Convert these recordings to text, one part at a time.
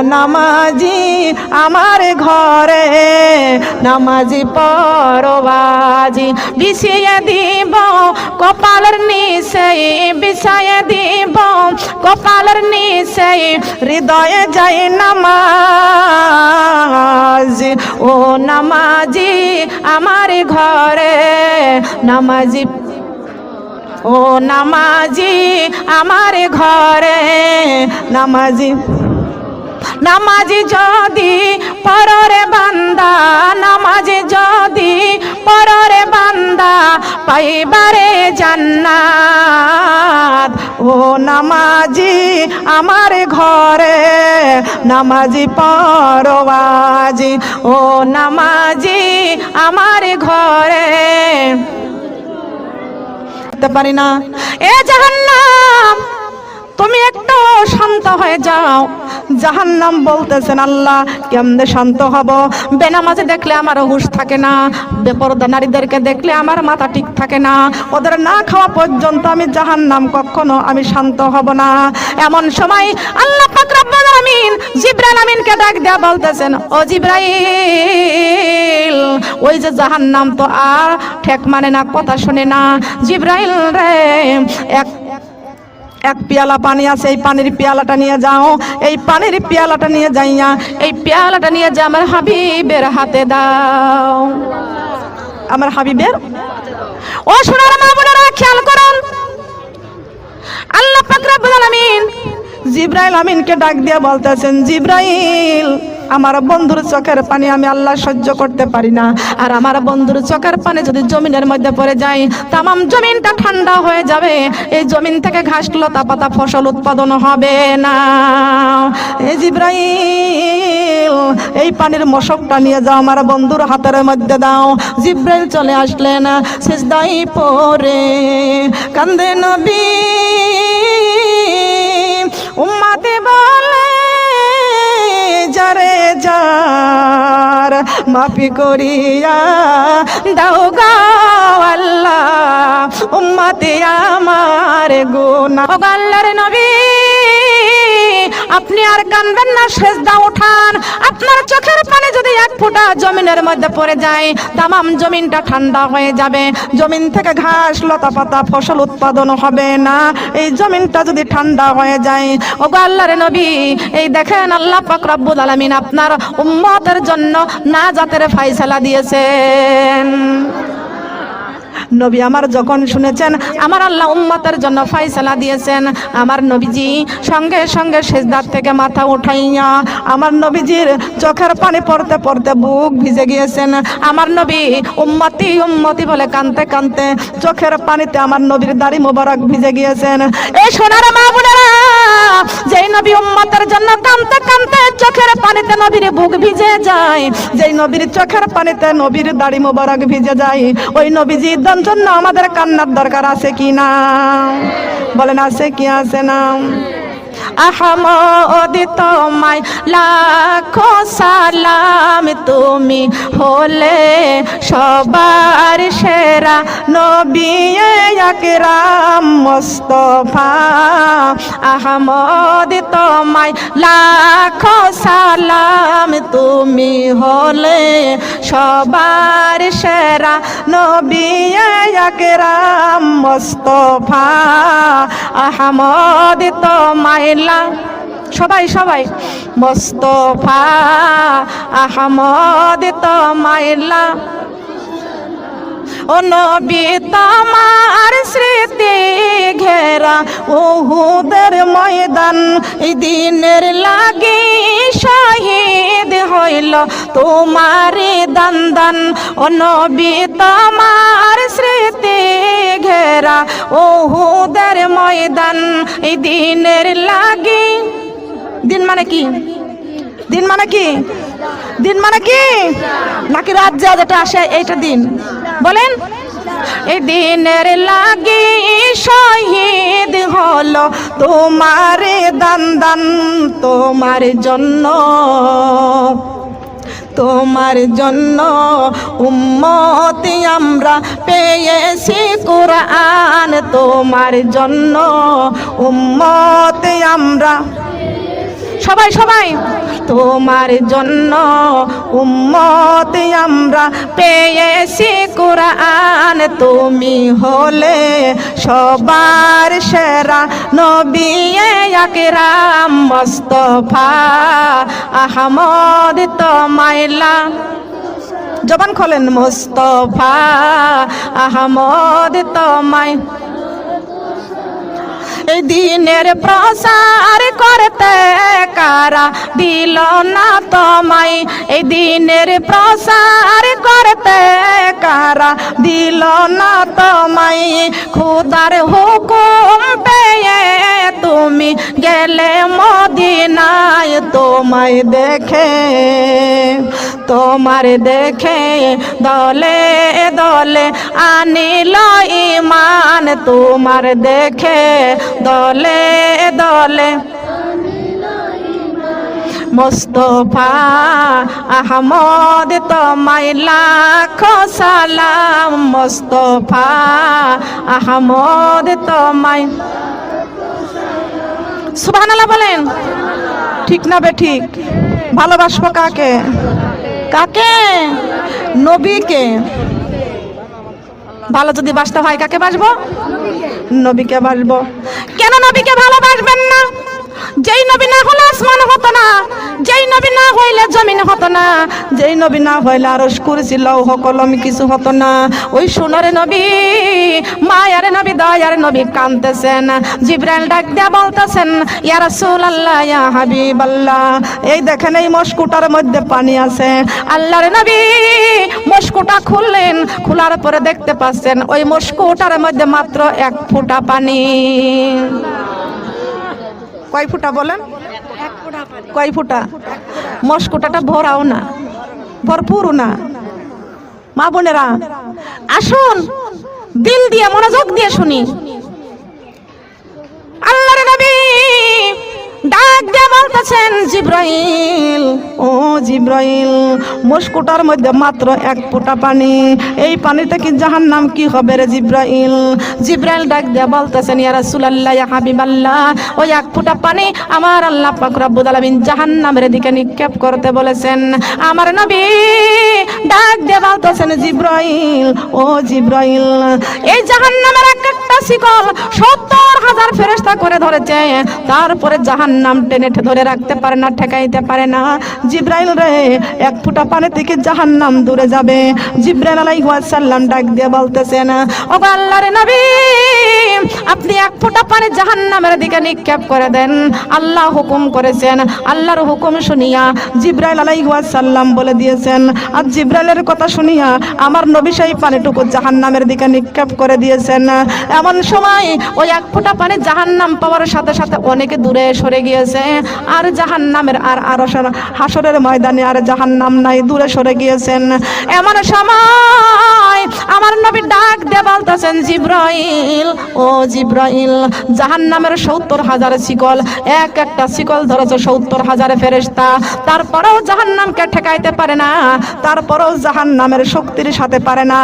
নামাজি আমার ঘরে নামাজি পরবাজি বিছিয়ে দিব কপালের নিচে বিছায়ে দিব কপালের নিচে হৃদয়ে যায় নামাজ ও নামাজি আমার ঘরে নামাজি ও নামাজি আমার ঘরে নামাজি নামাজি যদি পররে বান্দা নামাজি যদি পররে বান্দা পাইবারে জান্নাত ও নামাজি আমার ঘরে নামাজি পরবাজি ও নামাজি আমার ঘরে পারি না এ জাহান্নাম তুমি একটু শান্ত হয়ে যাও জাহান্নাম বলতেছেন আল্লাহ কেমনে শান্ত হব বেনামাজি দেখলে আমার হুঁশ থাকে না বেপরদা নারীদেরকে দেখলে আমার মাথা ঠিক থাকে না ওদের না খাওয়া পর্যন্ত আমি জাহান্নাম কখনো আমি শান্ত হব না এমন সময় আল্লাহ পাক রব্বুল আলামিন জিবরাইল আমিনকে ডাক দেয়া বলতেছেন ও জিবরাইল ওই যে জাহান্নাম তো আর ঠেক মানে না কথা শুনে না জিবরাইল রে এক পেয়ালা পানি আছে এই পানির পেয়ালাটা নিয়ে যাও এই পানির পেয়ালাটা নিয়ে যাইয়া এই পেয়ালাটা নিয়ে যা আমার হাবিবের হাতে দাও আমার হাবিবের ও সোনার মা বোনেরা খেয়াল করুন আল্লাহ পাক রব্বুল আলামিন জিবরাইল আমিনকে ডাক দিয়ে বলতেছেন জিবরাইল আমার বন্ধুর চোখের পানি আমি আল্লাহ সহ্য করতে পারি না আর আমার বন্ধুর চোখের পানি যদি জমিনের মধ্যে পড়ে যায় তামাম জমিনটা ঠান্ডা হয়ে যাবে এই জমিন থেকে ঘাস লতা পাতা ফসল উৎপাদন হবে না এই জিবরাইল এই পানির মশকটা নিয়ে যাও আমার বন্ধুর হাতের মধ্যে দাও জিবরাইল চলে আসলেন সিজদায় পড়ে কান্দে নবী উম্মতে বলে যারে যার মাফি করিয়া দাও গো আল্লাহ উম্মতে আমার গুনাহ ও আল্লাহর নবী আপনি আর কাঁদবেন না সেজদা উঠান আপনার চোখের পানি যদি এক ফোঁটা জমিনের মধ্যে পড়ে যায় তামাম জমিনটা ঠান্ডা হয়ে যাবে জমিন থেকে ঘাস লতা পাতা ফসল উৎপাদন হবে না এই জমিনটা যদি ঠান্ডা হয়ে যায় ও গো আল্লাহর নবী এই দেখেন আল্লাহ পাক রব্বুল আলামিন আপনার উম্মতের জন্য নাজাতের ফয়সালা দিয়েছেন নবী আমার যখন শুনেছেন আমার আল্লাহ উম্মতের জন্য ফয়সালা দিয়েছেন আমার নবীজি সঙ্গে সঙ্গে সিজদার থেকে মাথা উঠাইয়া আমার নবীজির চোখের পানি পড়তে পড়তে বুক ভিজে গিয়েছেন আমার নবী উম্মতি উম্মতি বলে কাঁদতে কাঁদতে চোখের পানিতে আমার নবীর দাড়ি মোবারক ভিজে গিয়েছেন এই সোনার মা বোনেরা যেই নবী উম্মতের জন্য কাঁদতে কাঁদতে চোখের পানিতে নবীর বুক ভিজে যায় যেই নবীর চোখের পানিতে নবীর দাড়ি মোবারক ভিজে যায় ওই নবীজি জন্য আমাদের কান্নার দরকার আছে কি না বলেন আছে কি আছে না আহমদ তোমায় লাখো সালাম তুমি হলে সবার সেরা নবী আকরাম মুস্তাফা আহমদ তোমায় লাখো সালাম তুমি হলে সবার সেরা নবী আকরাম মুস্তাফা আহমদ তোমায় সবাই সবাই মুস্তাফা আহমদ তোমায় ও নবী তোমার স্মৃতি ঘেরা উহুদের ময়দান এই দিনের লাগি শহীদ হইল তোমার দান দান ও নবী তোমার স্মৃতি ঘেরা উহুদের ময়দান এই দিনের লাগি দিন মানে কি দিন মানে কি দিন মানে কি নাকি রাত যেটা আসে এইটা দিন বলেন এই দিনের লাগি শহীদ হলো তোমার দান দান তোমার জন্য উম্মতি আমরা পেয়েছি কুরআন তোমার জন্য উম্মতি আমরা সবাই সবাই তোমার জন্য উম্মত আমরা পেয়েছি কোরআন, তুমি হলে সবার সেরা নবী আকরাম মুস্তাফা আহমদ তোমাইলা জবান খোলেন মুস্তাফা আহমদ তোমায় এই দিনের প্রসার করতে কারা দিল না তোমায়, এই দিনের প্রসার করতে কারা দিল না তোমায়, খোদার হুকুম পেয়ে তুমি গেলে মদিনায়, তোমায় দেখে তোমার দেখে দলে দলে আনিল ঈমান, তোমার দেখে দলে দলে মুস্তাফা আহমদ তোমায় লাখো সালাম, মুস্তাফা আহমদ তোমায় সুবহানাল্লাহ বলেন। ঠিক না বে ঠিক? ভালোবাসবো কাকে? কাকে? নবীকে। ভালো যদি বাসতে হয় কাকে বাসবো? নবীকে বাসবো। কেন নবীকে ভালোবাসবেন না? যেই নবী না হলে আসমান হতো না, যেই নবী না হইলে জমিন হতো না, যেই নবী না হইলে আরশ কুরসি লৌহ কলম কিছু হতো না। ওই সোনার নবী, মায়ার নবী, দয়ার নবী কাঁদতেছেন। জিবরাইল ডাক দিয়া বলতেছেন, ইয়া রাসূলুল্লাহ, ইয়া হাবিবাল্লাহ, এই দেখেন এই মশকুটার মধ্যে পানি আছে। আল্লাহর নবী মশকুটা খুললেন, খোলার পরে দেখতে পাচ্ছেন ওই মশকুটার মধ্যে মাত্র 1 ফোঁটা পানি। কয় ফুটা বলেন? কয় ফুটা? মশকুটাটা ভরাও না, ভরপুর না। মা বোনেরা আসুন দিল দিয়ে মনোযোগ দিয়ে শুনি। আল্লাহর নবী ডাক দিয়ে বলতেছেন, জিবরাইল, ও জিবরাইল, মশকুটার মধ্যে মাত্র 1 ফোঁটা পানি, এই পানিতে কি জাহান্নাম কি হবে রে জিবরাইল? জিবরাইল ডাক দিয়ে বলতেছেন, ইয়া রাসূলুল্লাহ, ইয়া হাবিবাল্লাহ, ওই 1 ফোঁটা পানি আমার আল্লাহ পাক রব্বুল আলামিন জাহান্নামের দিকে নিক্ষেপ করতে বলেছেন। আমার নবী ডাক দিয়ে বলতেছেন, জিবরাইল, ও জিবরাইল, এই জাহান্নামের একটা শিকল 70,000 ফেরেশতা করে ধরেছে, তারপরে জাহান্নাম টেনে ধরে রাখতে পারে না, ঠেকাইতে পারে না। জিবরাইল রে, 1 ফোঁটা পানি থেকে জাহান্নাম দূরে যাবে। জিবরাইল আলাইহিস সালাম ডাক দিয়ে বলতেছেন, ও আল্লাহর নবী, আপনি 1 ফোঁটা পানি জাহান্নামের দিকে নিক্ষেপ করে দেন। আল্লাহ হুকুম করেছেন। আল্লাহর হুকুম শুনিয়া জিবরাইল আলাইহিস সালাম বলে দিয়েছেন, আর জিবরাইলের কথা শুনিয়া আমার নবী সেই পানিটুকু জাহান্নামের দিকে নিক্ষেপ করে দিয়েছেন। এমন সময় ওই 1 ফোঁটা পানি জাহান্নাম পাওয়ার সাথে সাথে অনেকে দূরে সরে গিয়েছে, আর জাহান্নামের আর হাসরের ময়দানে আর জাহান্নাম নাই, দূরে সরে গিয়েছেন। এমন সময় আমার নবী ডাক দিয়ে বলতেছেন, জিবরাইল, ও জিবরাইল, জাহান্নামের 70,000 শিকল, একটা শিকল ধরেছে 70,000 ফেরেশতা, তারপরেও জাহান্নামকে ঠেকাইতে পারে না, তারপরেও জাহান্নামের শক্তির সাথে পারে না।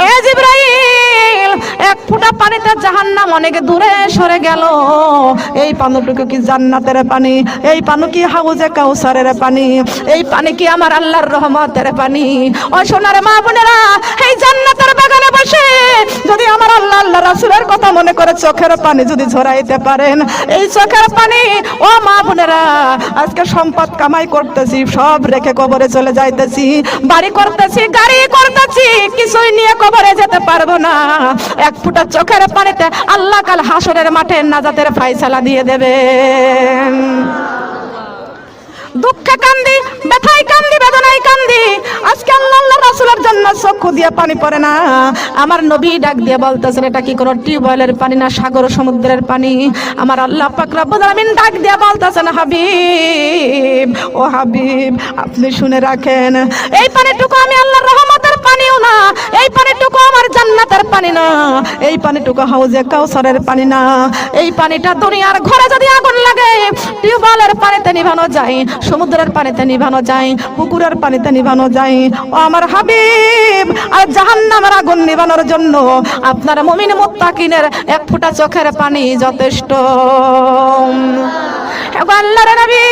এ জিবরাইল, 1 ফোঁটা পানিতে জাহান্নাম অনেক দূরে সরে গেল। এই পানিটুকু কি জান্নাতের পানি? এই পানি কি হাউজে কাউসারের পানি? এই পানি কি আমার আল্লাহর রহমতের পানি? ও সোনার মা বোনেরা, এই জান্নাতের বাগানে বসে যদি আমার আল্লাহ আল্লাহ রাসূলের কথা মনে করে চোখের পানি যদি ঝরাইতে পারেন, এই চোখের পানি, ও মা বোনেরা, আজকে সম্পদ কামাই করতেছি, সব রেখে কবরে চলে যাইতেছি, বাড়ি করতেছি, গাড়ি করতেছি, কিছুই নিয়ে কবরে যেতে পারবো না। 1 ফোঁটা চোখের পানিতে আল্লাহ কাল হাসরের মাঠে নাজাতের ফায়সালা দিয়ে দেবেন। দুঃখে কান্দি, ব্যথায় কান্দি, বেদনায় কান্দি, আজকে আল্লাহ রাসূলের জন্য চক্ষু দিয়ে পানি পড়ে না। আমার নবী ডাক দিয়ে বলতেছেন, এটা কি কোনো টিউবওয়েলের পানি না সাগর সমুদ্রের পানি? আমার আল্লাহ পাক রব্বুল আলামিন ডাক দিয়ে বলতেছেন, হাবিব, ও হাবিব, আপনি শুনে রাখেন, এই পানিটুকু আমি আল্লাহর রহমতের পানিও না, এই পানিটুকু আমার জান্নাতের পানি না, এই পানিটুকু হাউজে কাউসারের পানি না। এই পানিটা দুনিয়ার ঘরে যদি আগুন লাগে, টিউবওয়েলের পানিতে নিভানো যায়, সমুদ্রের পানিতে নিভানো যায়, পুকুরের পানিতে নিভানো যায়। ও আমার হাবিব, আর জাহান্নামের আগুন নিভানোর জন্য আপনার মুমিন মুত্তাকিনের 1 ফোঁটা চোখের পানি যথেষ্ট। আল্লাহর নবী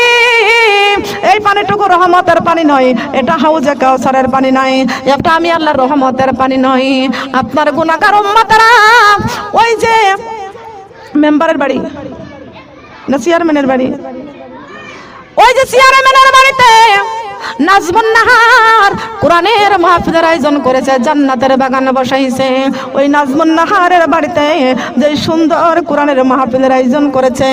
এই পানিটুকু রহমতের পানি নয়, এটা হাউজে কাউসারের পানি নয়, এটা আমি আল্লাহর রহমতের পানি নয়। আপনার গুনাহগার উম্মতরা ওই যে মেম্বারের বাড়ি না চেয়ারম্যানের বাড়ি, ওই যে চেয়ারম্যানের বাড়িতে নাজমুন নাহার কোরআনের মাহফিলের আয়োজন করেছে, জান্নাতের বাগান বসাইছে। ওই নাজমুন নাহারের বাড়িতে যে সুন্দর কোরআনের মাহফিলের আয়োজন করেছে,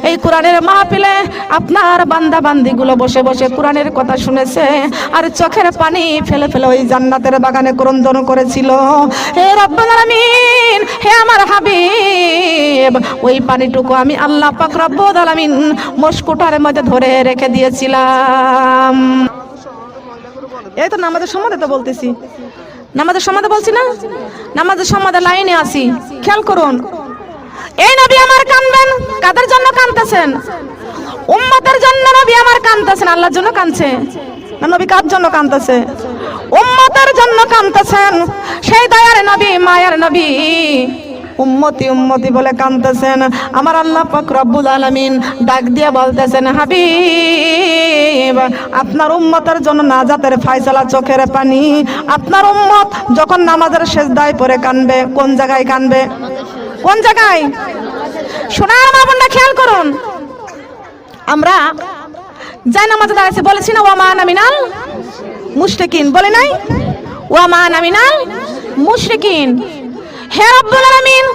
এই কোরআনের মাহফিলে আপনার বান্দা বান্দিগুলো বসে বসে কোরআনের কথা শুনেছে আর চোখের পানি ফেলে ফেলে ওই জান্নাতের বাগানে ক্রন্দন করেছিল। হে রব্বুল আলামিন, হে আমার হাবিব, ওই পানিটুকু আমি আল্লাহ পাক রব্বুল আলামিন মস্কুটার মধ্যে ধরে রেখে দিয়েছিলাম। এই তো নামাজের সম্বন্ধে তো বলতেছি, নামাজের সম্বন্ধে বলছি না, নামাজের সম্বন্ধে লাইনে আসি, খেয়াল করুন। এই নবী আমার কাঁদবেন, কাদের জন্য কাঁদতেছেন? উম্মতের জন্য নবী আমার কাঁদতেছেন, আল্লাহর জন্য কাঁদছে না? নবী কার জন্য কাঁদতেছে? উম্মতের জন্য কাঁদতেছেন। সেই দয়ার নবী, মায়ার নবী উম্মতি উম্মতি বলে কাঁদতেছেন। আমার আল্লাহ পাক রব্বুল আলামিন ডাক দিয়ে বলতেছেন, হাবিব আপনার উম্মতের জন্য নাজাতের ফয়সালা চোখের পানি। আপনার উম্মত যখন নামাজের সিজদায় পড়ে কাঁদবে, কোন জায়গায় কাঁদবে? কোন জায়গায়? সোনার মা বোনরা খেয়াল করুন, আমরা যাই নামাজে দাঁড়াইছি, বলেছি না ওয়া মা আনা মিনাল মুশরিকিন, বলে নাই? ওয়া মা আনা মিনাল মুশরিকিন। হে রব্বুল আলামিন,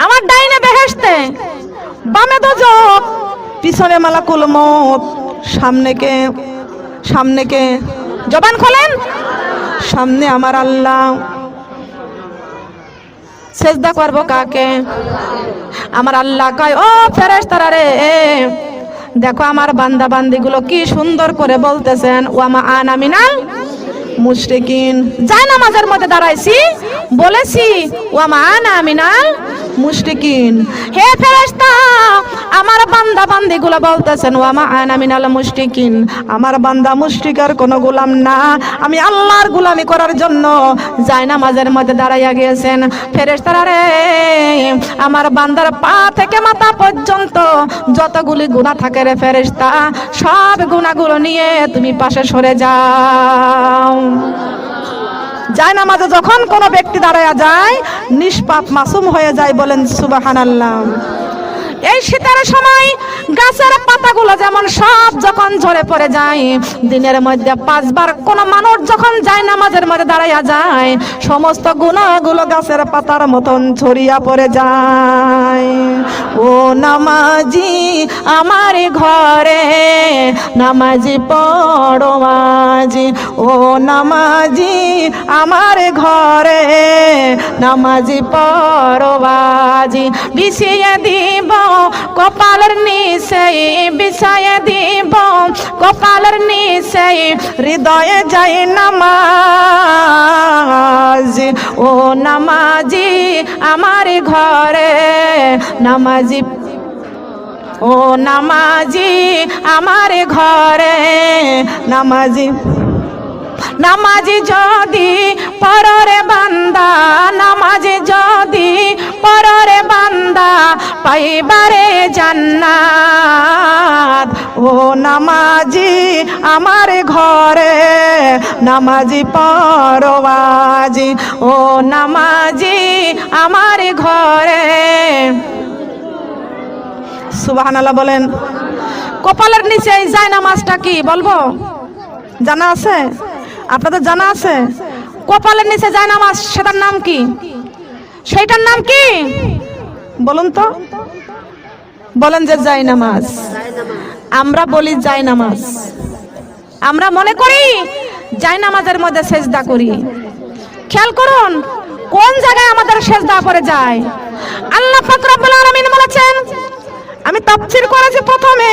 আমার ডাইনে বেহেশতে, বামে দোজখ, পিছনে মালাকুল মউত, সামনে কে? সামনে কে? জবান খোলেন। সামনে আমার আল্লাহ। সেজদা করব কাকে? আমার আল্লাহ কয়, ও ফেরেশতারা রে, দেখো আমার বান্দা বান্দিগুলো কি সুন্দর করে বলতেছেন ওয়া মা আনা মিনাল মুশরিকিন। যাই নামাজের মধ্যে দাঁড়াইছি, বলেছি ওয়া মা আনা মিনাল মুশরিকিন। হে ফেরেশতা, আমার বান্দা বান্দিগুলো বলতেছেন ওয়া মা আনা মিনাল মুশরিকিন, আমার বান্দা মুশরিকের কোনো গোলাম না, আমি আল্লাহর গোলামি করার জন্য যাই নামাজের মধ্যে দাঁড়াইয়া গিয়েছেন। ফেরেশতারা রে, আমার বান্দার পা থেকে মাথা পর্যন্ত যতগুলি গুনাহ থাকে রে ফেরেশতা, সব গুনাহগুলো নিয়ে তুমি পাশে সরে যাও। যায় নামাজে যখন কোনো ব্যক্তি দাঁড়ায়া যায়, নিষ্পাপ মাসুম হয়ে যায়, বলেন সুবহানাল্লাহ। এই শীতের সময় গাছের পাতাগুলো যেমন সব যখন ঝরে পড়ে যায়, দিনের মধ্যে 5 বার কোন মানুষ যখন যায় নামাজের মধ্যে দাঁড়াইয়া যায়, সমস্ত গুনাহগুলো গাছের পাতার মতন ছড়িয়া পড়ে যায়। ও নামাজি আমার ঘরে নামাজি পড়ো মাজি, ও নামাজি আমার ঘরে নামাজি পড়ো বাজি, বিছিয়ে দিব কপালের নিচে, বিছায়ে দিব কপালের নিচে, হৃদয়ে যায় নামাজ। ও নামাজি আমার ঘরে নামাজি, ও নামাজি আমার ঘরে নামাজি। নামাজি যদি পররে বান্দা, নামাজি যদি পররে বান্দা, পাইবারে জান্নাত। ও নামাজি আমার ঘরে নামাজি পরবাজি, ও নামাজি আমার ঘরে। সুবহানাল্লাহ বলেন। কপালের নিচে এই যায় নামাজটা কি বলবো? জানা আছে? আপনাদের জানা আছে? কপালের নিচে যায় নামাজ, সেটার নাম কি? সেইটার নাম কি বলুন তো? বলেন যে যায় নামাজ। আমরা বলি যায় নামাজ, আমরা মনে করি যায় নামাজের মধ্যে সেজদা করি। খেয়াল করুন কোন জায়গায় আমাদের সেজদা পড়ে যায়। আল্লাহ পাক রব্বুল আলামিন বলেছেন, আমি তাফসীর করেছি প্রথমে